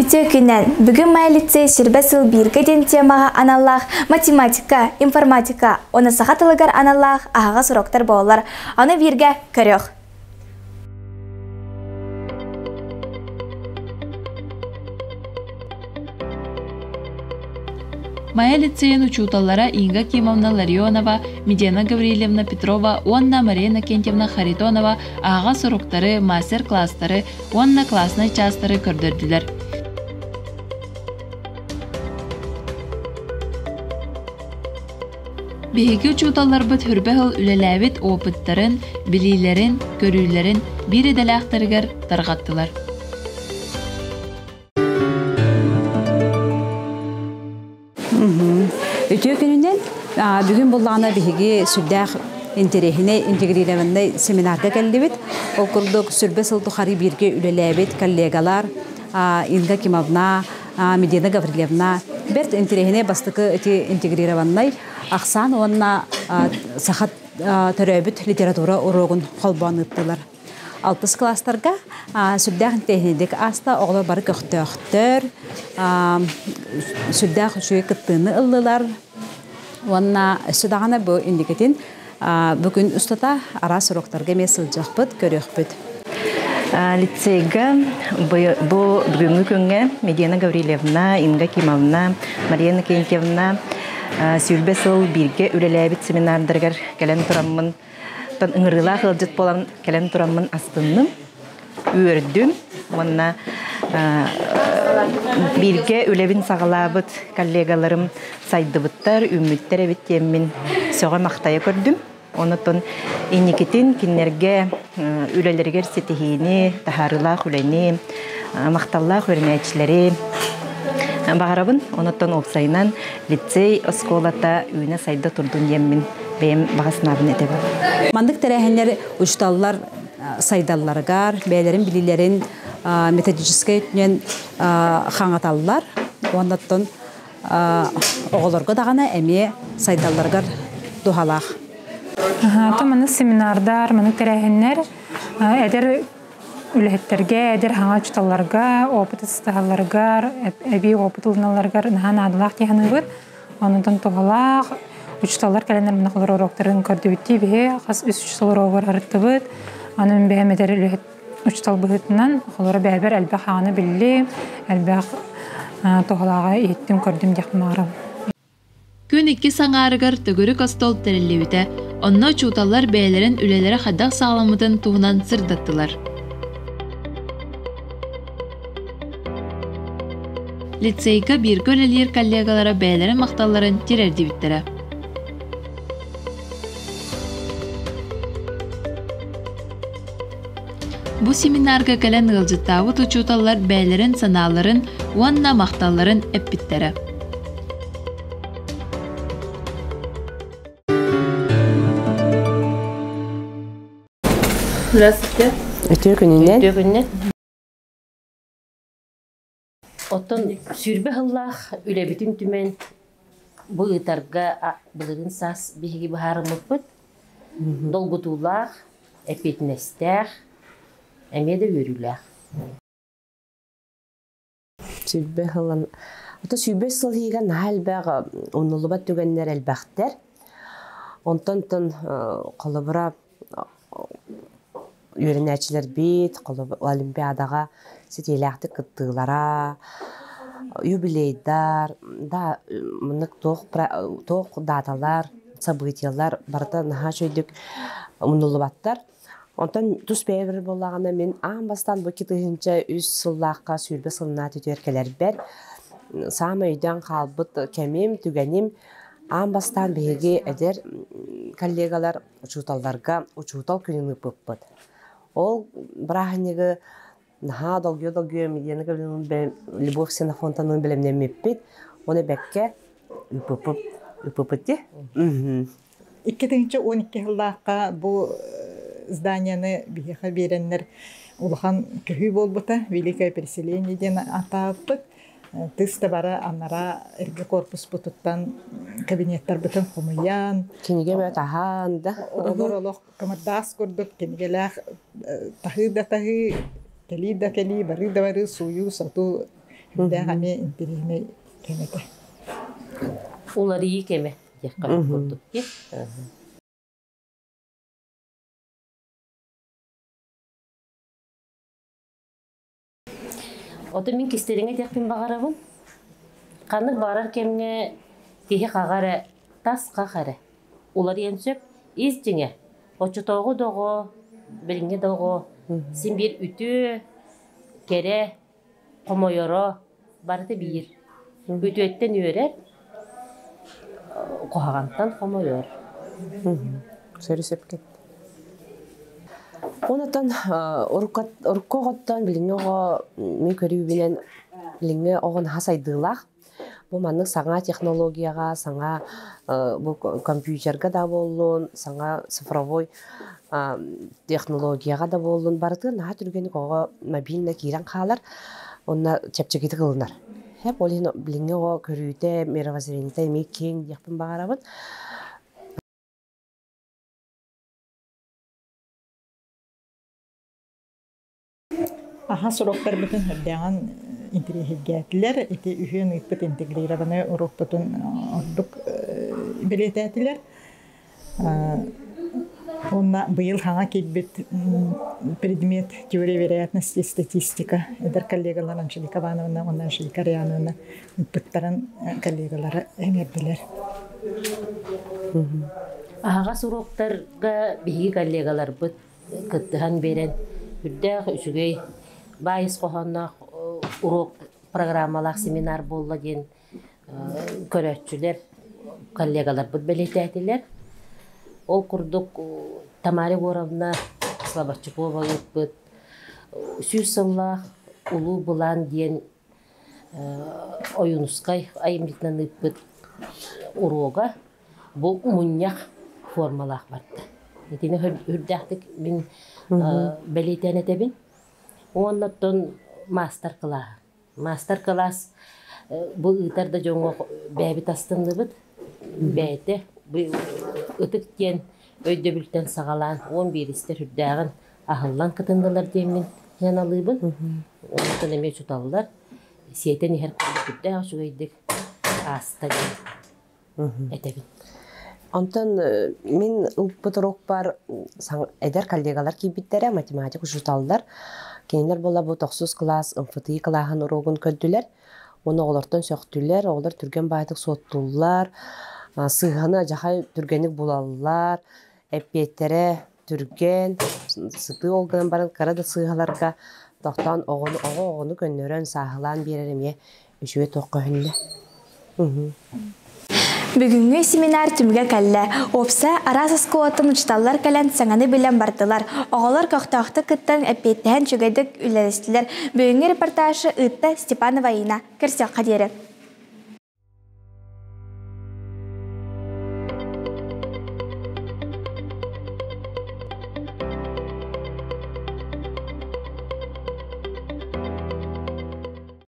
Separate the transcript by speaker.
Speaker 1: Ите күнен бүгін май лицей сүрбәсіл біргеден темаға аналлақ математика, информатика, оны сағатылығар аналлақ ағаға сұроқтар болар. Аны бірге көрек.
Speaker 2: Мая лицейін учуталлара Инга Кимовна Ларионова, Медена Гаврилевна Петрова, Онна Марина Кентьевна Харитонова аға сұроқтары, мастер-класстары, Онна классный частары көрдірділер. Беги учуталлар бұд хүрбәхіл үлеләвит опыттарын, білейлерін, көрүлерін бір еделәқтіргер тарғаттылар.
Speaker 3: Өтө күнінен бүгін болғана беги сүрдәқ интерехіне интегрированный семинарға кәлдебет. Ол күрдік сүрбе сылты қари бірге үлеләвит коллегалар Инга Кимовна, Медена Гаврилевна берт интерехіне бастықы өте интегрированный ақсан онна сақат төрөбіт литература урогын қолбан ұттылар. 6 класстарға сүрдәқ технедек аста оғылар бары көқтөқтөр, сүрдәқ үшуе кыттыны ұллылар. Онна сүдағана бұл индикетін бүгін ұстата ара сұроқтарға месіл жақпыт, көріқпыт.
Speaker 4: Лицейга бұл бүгінгі күнге Медена Гаврилевна, Инга Кимовна, Марина Кентьевна сүрбе сыл бірге үлеләбіт семинардырғар кәлен тұрамын. Үңіріла қылжыт болан кәлен тұрамын астынным, өрдім. Онна бірге үлебін сағалабыт коллегаларым сайдыбыттар, үміттер әбіт емін соға мақтайы көрдім. Онытын инекетін кеннерге үлелергер сетихini, тахарылақ үлені, мақталлақ өрмәтшілері бағарабын. Онытын олсайынан лицей осколата үйіне сайды тұрдың емін бәйім бағасынабын етебі.
Speaker 3: Мандық тәрәхендер ұшталылар сайдалларғар, бәйлерін білілерін методическай түнен қаңаталылар. Онытын оғылырғы дағана әме сайдалларғар дұғалақ.
Speaker 5: Маны семинардар, маны тәрәхендер әдер үләттерге, әдер хаңа чуталларға, опыт ыстағаларға, әбей опыт ұлыналарға наған адылақ дейханы бұд. Онытын тұғалақ, учталар кәлендер мұны қылыр ороқтарын көрді өтті бе, қас үс учталар оғыр арытты бұд. Оның бәмедер учтал бұғытынан қылыры бәбір әлбәқ хағаны білі, әлбәқ тұғалаға еттім көрдім дәқмағырам.
Speaker 2: Күн 2 саңарығыр төгірік астол тәрелеуіті, онна чуталар бәйлерін үлелері қадақ сағаламыдың туғынан сырдаттылар. Лицейға бір көлелер коллегалары бәйлерін мақталарын терерді біттірі. Бұл семинарға кәлін ғылжыттауы тұчуталар бәйлерін саналарын, онна мақталарын әппіттірі.
Speaker 6: Здравствуйте.
Speaker 7: Өтө күнінен.
Speaker 6: Оттон сүрбе хыллах үлебитин түмен бұл ытарға бұлырын сас бихиги бахарымыппыт. Долгутулах, эпетнестях, әмеде өрілах.
Speaker 7: Сүрбе хыллан. Ота сүрбе сыл хиген әлбәғы онылыбат түгеннер әлбәқтер. Онтан қалыбыра үйренәчілер бет, олимпиадаға сетеләқті кыттығылара, юбилейдар, да мұнық тоқ даталар, событиялар барыта наға шөйдік мұнылы баттар. Онтан тұс бәйбір болағына мен аңбастан бұл кетігінші үз сыллаққа сүрбе сылына түтеркелер бәр. Самы үйден қалбыт кәмем, түгенем, аңбастан бәйге әдер коллегалар учуталларға учутал күніңі бұппыд. Ол браханеги наха долгё Медена Гаврилевна Любовь Ксенофонтовна белемнен меппит, оны бәкке үппыппыт.
Speaker 8: 2012 жылдаққа бұл зданияны бейеқа беренлер улахан көхүй болбыта, Великое переселение ден атаппыт. Тыста бара аннара эрге корпус бутуттан кабинеттар бутын хомуян.
Speaker 7: Кенеге бөт ахан да.
Speaker 8: Олох камардас көрдік, кенегелах тахы да тахы, кели да кели, бары да бары, сую, сату Хүлдәк ами интерехине кемете.
Speaker 6: Улар iyi кеме. Якка курдук ки. Ота мин кистериңе текпин багарабын. Канык барар кемне тихи кагара тас кагара. Улар енсөп изжиңе. Очотогу дого, билиңе дого, син бир үтү кере комойоро барды бир. Үтүеттен үйрер. Кохагантан комойор.
Speaker 7: Сөрүсөп кет. Онотон уруккоғоттон билиңеға мен көрүү билен билиңе оғын хасайдылақ. Бұл манның саңа технологияға, саңа компьютерға да болуын, саңа цифровой технологияға да болуын. Барыты наға түргені оға мобильна кейрен қалар, онна чепчекеті қылынар. Хеп олин билиңе оға көрүүте, мировоззрениете мен кең яқпын бағарабын.
Speaker 8: Аха сороктар бүтін хүрдәңін интерехилгәтилер, эти үйен ыйппыт интегрированы урок бүтін ордук билетәтилер. Онна быйыл хаңа келбет предмет теория вероятности статистика. Эдер коллегалар Анжелика Ивановна, онна Анжелика Ряновна ыйппыттарын коллегалары эңердилер.
Speaker 6: Ага суроктарга биги коллегалар бут кыттыхан берен үрдәк үчүгөй байыс кохоннак урок программалак семинар болла ден көрөтчүлер коллегалар бут белететилер. Ол курдук Тамара Боровна Слободчукова бут сүйсыллах улуу булан ден оюнускай айымдитнан ыппыт урога бу муньяк формалах барда. Этине үрдәктик мин белетенетебин. Оннаттон мастер-класс. Мастер-класс бу ытарда жоңго бәбит астындыбыт. Бәйте ытык кен өйдө бүлтен сагалан 11 истер үрдәгин ахыллан кытындылар демин яналыбын. Онтон эме чуталлар. Сиетен ихер күрдүктә ашугайдык аста этебин.
Speaker 7: Онтон мен ұлпытырок бар әдер коллегалар кейбіттері математик ұшыталдар. Кейінлер бола бұл 9 класс МФТИ клағын ұрогын көдділер. Оны олардан сөқтілер, олар түрген байтық соттылар, сығаны жағай түргенік болалылар, әппеттері түрген, сыты олғынан барын қарады сығаларға тоқтан оғыны көннерін сағылан береріме үшуе тоққа хүнді.
Speaker 1: Бүгүнгү семинар түмгө кәлле. Опса арасыз куатын учталлар кәлән саңаны билен бардылар. Оғалар көқтақты кыттан әппеттен чөгедік үлелестілер. Бүгүнгү репортажы Ытта Степанова Ина. Кірсе қадері.